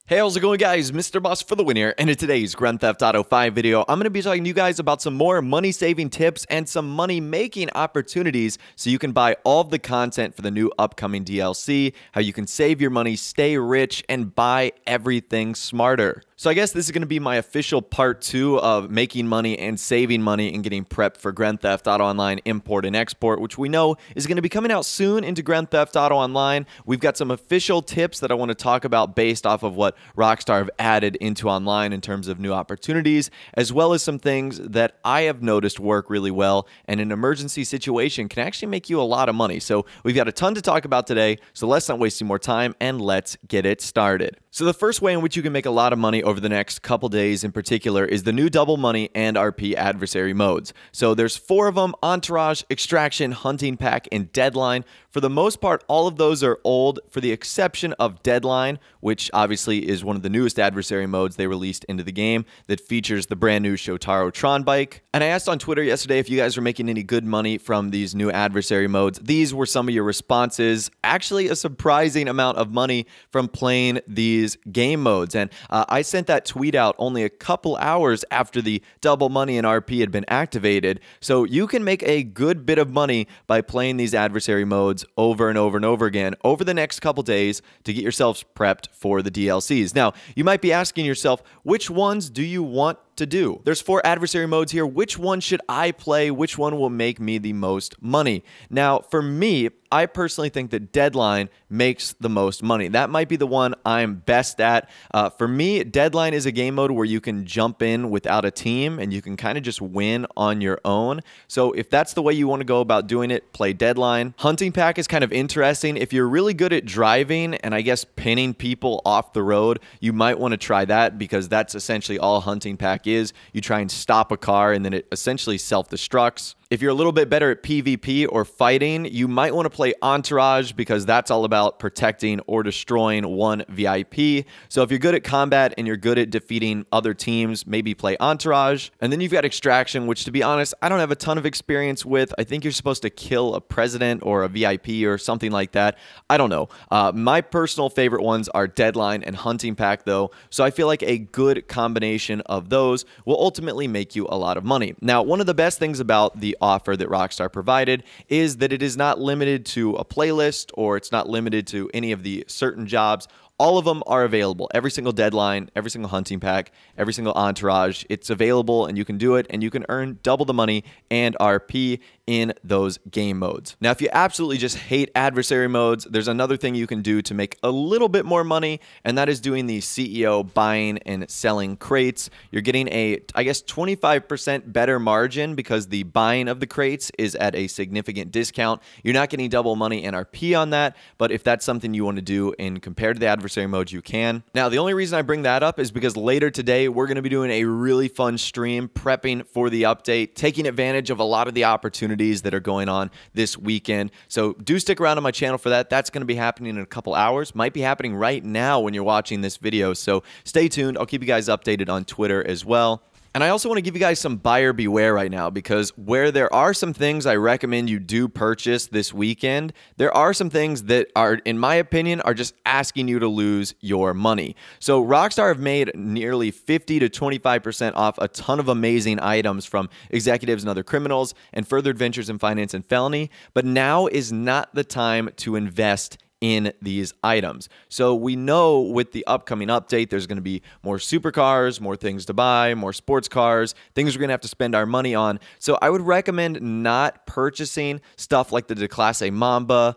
Hey, how's it going, guys? Mr. Boss for the win here, and in today's Grand Theft Auto 5 video, I'm going to be talking to you guys about some more money-saving tips and some money-making opportunities so you can buy all of the content for the new upcoming DLC, how you can save your money, stay rich, and buy everything smarter. So I guess this is going to be my official part 2 of making money and saving money and getting prepped for Grand Theft Auto Online Import and Export, which we know is going to be coming out soon into Grand Theft Auto Online. We've got some official tips that I want to talk about based off of what Rockstar have added into online in terms of new opportunities, as well as some things that I have noticed work really well and an emergency situation can actually make you a lot of money. So we've got a ton to talk about today, so let's not waste any more time and let's get it started. So the first way in which you can make a lot of money over the next couple days in particular is the new double money and RP adversary modes. So there's 4 of them: Entourage, Extraction, Hunting Pack, and Deadline. For the most part, all of those are old, for the exception of Deadline, which obviously is one of the newest adversary modes they released into the game that features the brand new Shotaro Tron bike. And I asked on Twitter yesterday if you guys were making any good money from these new adversary modes. These were some of your responses. Actually, a surprising amount of money from playing these game modes. And I sent that tweet out only a couple hours after the double money and RP had been activated. So you can make a good bit of money by playing these adversary modes over and over and over again over the next couple days to get yourselves prepped for the DLCs. Now, you might be asking yourself, which ones do you want to do? There's 4 adversary modes here. Which one should I play? Which one will make me the most money? Now, for me, I personally think that Deadline makes the most money. That might be the one I'm best at. For me, Deadline is a game mode where you can jump in without a team and you can kind of just win on your own. So if that's the way you want to go about doing it, play Deadline. Hunting Pack is kind of interesting. If you're really good at driving and I guess pinning people off the road, you might want to try that because that's essentially all Hunting Pack is. You try and stop a car and then it essentially self-destructs. If you're a little bit better at PvP or fighting, you might want to play Entourage because that's all about protecting or destroying one VIP. So if you're good at combat and you're good at defeating other teams, maybe play Entourage. And then you've got Extraction, which to be honest, I don't have a ton of experience with. I think you're supposed to kill a president or a VIP or something like that. I don't know. My personal favorite ones are Deadline and Hunting Pack though. So I feel like a good combination of those will ultimately make you a lot of money. Now, one of the best things about the offer that Rockstar provided is that it is not limited to a playlist or it's not limited to any of the certain jobs. All of them are available. Every single Deadline, every single Hunting Pack, every single Entourage, it's available and you can do it and you can earn double the money and RP in those game modes. Now, if you absolutely just hate adversary modes, there's another thing you can do to make a little bit more money, and that is doing the CEO buying and selling crates. You're getting a, I guess, 25% better margin because the buying of the crates is at a significant discount. You're not getting double money and RP on that, but if that's something you want to do and compared to the adversary mode, you can. Now, the only reason I bring that up is because later today, we're going to be doing a really fun stream prepping for the update, taking advantage of a lot of the opportunities that are going on this weekend. So do stick around on my channel for that. That's going to be happening in a couple hours. Might be happening right now when you're watching this video. So stay tuned. I'll keep you guys updated on Twitter as well. And I also want to give you guys some buyer beware right now because where there are some things I recommend you do purchase this weekend, there are some things that are, in my opinion, are just asking you to lose your money. So Rockstar have made nearly 50 to 25% off a ton of amazing items from Executives and Other Criminals and Further Adventures in Finance and Felony, but now is not the time to invest in these items. So we know with the upcoming update, there's going to be more supercars, more things to buy, more sports cars, things we're going to have to spend our money on. So I would recommend not purchasing stuff like the Declasse Mamba,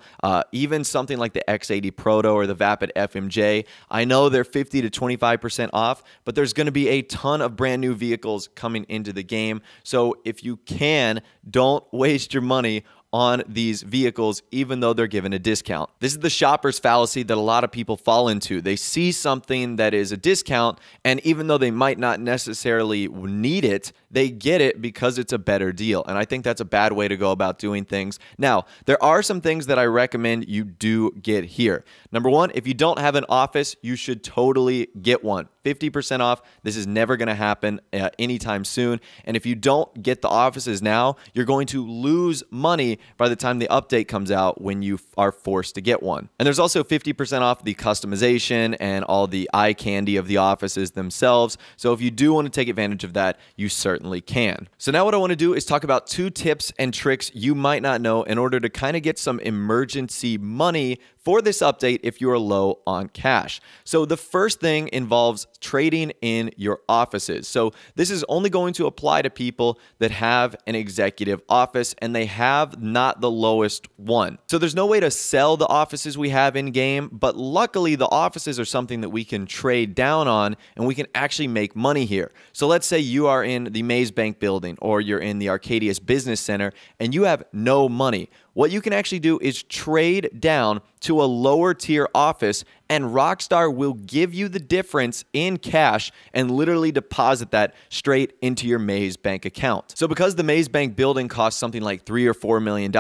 even something like the X80 Proto or the Vapid FMJ. I know they're 50 to 25% off, but there's going to be a ton of brand new vehicles coming into the game. So if you can, don't waste your money on these vehicles, even though they're given a discount. This is the shopper's fallacy that a lot of people fall into. They see something that is a discount, and even though they might not necessarily need it, they get it because it's a better deal. And I think that's a bad way to go about doing things. Now, there are some things that I recommend you do get here. Number one, if you don't have an office, you should totally get one. 50% off. This is never going to happen anytime soon. And if you don't get the offices now, you're going to lose money money by the time the update comes out when you are forced to get one. And there's also 50% off the customization and all the eye candy of the offices themselves. So if you do want to take advantage of that, you certainly can. So now what I want to do is talk about 2 tips and tricks you might not know in order to kind of get some emergency money for this update if you are low on cash. So the first thing involves trading in your offices. So this is only going to apply to people that have an executive office and they have not the lowest one. So there's no way to sell the offices we have in game, but luckily the offices are something that we can trade down on and we can actually make money here. So let's say you are in the Maze Bank building or you're in the Arcadius Business Center and you have no money. What you can actually do is trade down to a lower tier office and Rockstar will give you the difference in cash and literally deposit that straight into your Maze Bank account. So because the Maze Bank building costs something like $3 or $4 million,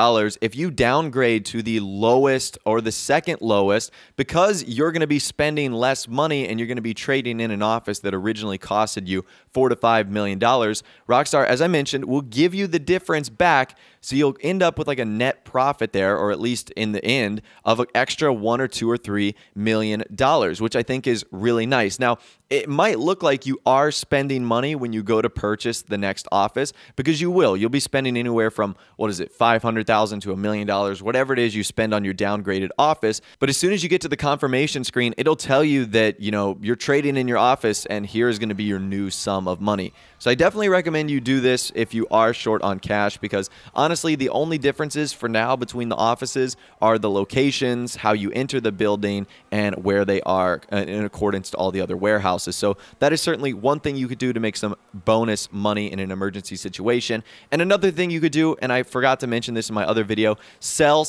if you downgrade to the lowest or the second lowest, because you're going to be spending less money and you're going to be trading in an office that originally costed you $4 to $5 million, Rockstar, as I mentioned, will give you the difference back. So you'll end up with like a net profit there, or at least in the end, of an extra $1 or $2 or $3 million, which I think is really nice. Now, it might look like you are spending money when you go to purchase the next office, because you will. You'll be spending anywhere from, $500,000 to $1 million, whatever it is you spend on your downgraded office. But as soon as you get to the confirmation screen, it'll tell you that, you're trading in your office and here's going to be your new sum of money. So I definitely recommend you do this if you are short on cash, because honestly, the only differences for now between the offices are the locations, how you enter the building, and where they are in accordance to all the other warehouses. So that is certainly one thing you could do to make some bonus money in an emergency situation. And another thing you could do, and I forgot to mention this in my other video, sell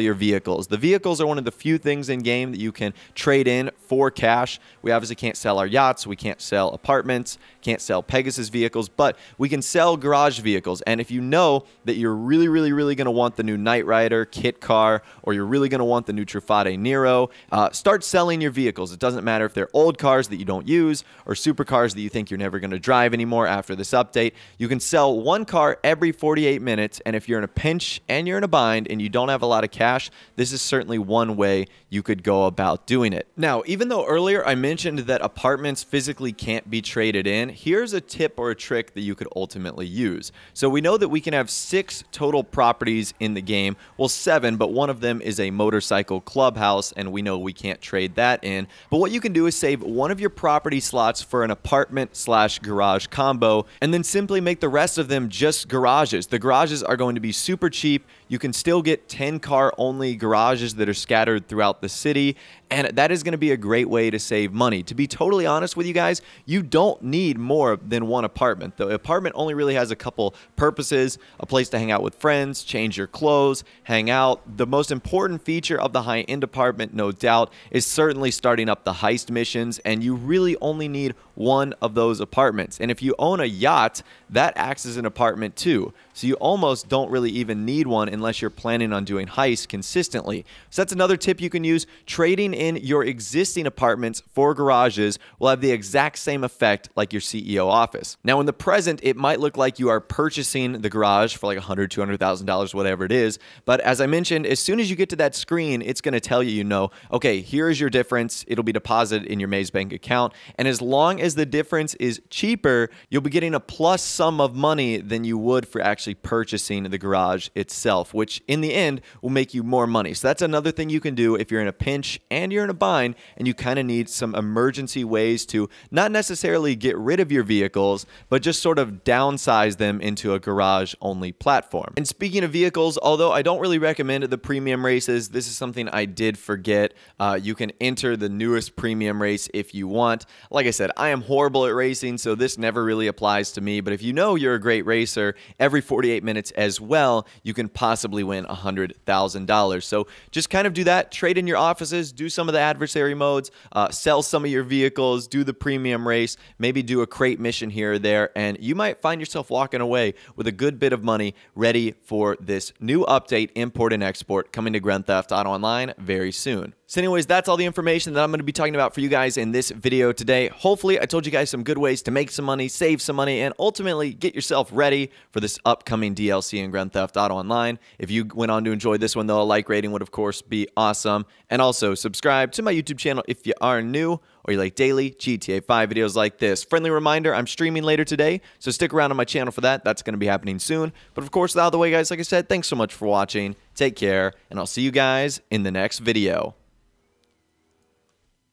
your vehicles. The vehicles are one of the few things in game that you can trade in for cash. We obviously can't sell our yachts, we can't sell apartments, can't sell Pegasus vehicles, but we can sell garage vehicles. And if you know that you're really going to want the new Knight Rider kit car, or you're really going to want the new Truffade Nero, start selling your vehicles. It doesn't matter if they're old cars that you don't use or supercars that you think you're never going to drive anymore after this update. You can sell one car every 48 minutes, and if you're in a pinch and you're in a bind and you don't have a lot of cash, this is certainly one way you could go about doing it. Now, even though earlier I mentioned that apartments physically can't be traded in, here's a tip or a trick that you could ultimately use. So we know that we can have 6 total properties in the game. Well, 7, but one of them is a motorcycle clubhouse, and we know we can't trade that in. But what you can do is save one of your property slots for an apartment/garage combo, and then simply make the rest of them just garages. The garages are going to be super cheap. You can still get 10-car only garages that are scattered throughout the city, and that is going to be a great way to save money. To be totally honest with you guys, you don't need more than one apartment. The apartment only really has a couple purposes: a place to hang out with friends, change your clothes, hang out. The most important feature of the high-end apartment, no doubt, is certainly starting up the heist missions, and you really only need one of those apartments. And if you own a yacht, that acts as an apartment too. So you almost don't really even need one unless you're planning on doing heists consistently. So that's another tip you can use. Trading in your existing apartments for garages will have the exact same effect like your CEO office. Now, in the present, it might look like you are purchasing the garage for like $100,000, $200,000, whatever it is. But as I mentioned, as soon as you get to that screen, it's going to tell you, okay, here is your difference. It'll be deposited in your Maze Bank account. And as long as the difference is cheaper, you'll be getting a plus sum of money than you would for actually purchasing the garage itself, which in the end will make you more money. So that's another thing you can do if you're in a pinch and you're in a bind and you kind of need some emergency ways to not necessarily get rid of your vehicles, but just sort of downsize them into a garage only platform. And speaking of vehicles, although I don't really recommend the premium races, this is something I did forget. You can enter the newest premium race if you want. Like I said, I am horrible at racing, so this never really applies to me. But if you know you're a great racer, every 48 minutes as well, you can possibly win $100,000. So just kind of do that. Trade in your offices, do some of the adversary modes, sell some of your vehicles, do the premium race, maybe do a crate mission here or there, and you might find yourself walking away with a good bit of money ready for this new update, import and export, coming to Grand Theft Auto Online very soon. So anyways, that's all the information that I'm going to be talking about for you guys in this video today. Hopefully, I told you guys some good ways to make some money, save some money, and ultimately get yourself ready for this upcoming DLC in Grand Theft Auto Online. If you went on to enjoy this one, though, a like rating would, of course, be awesome. And also, subscribe to my YouTube channel if you are new or you like daily GTA 5 videos like this. Friendly reminder, I'm streaming later today, so stick around on my channel for that. That's going to be happening soon. But, of course, out of the way, guys, like I said, thanks so much for watching. Take care, and I'll see you guys in the next video.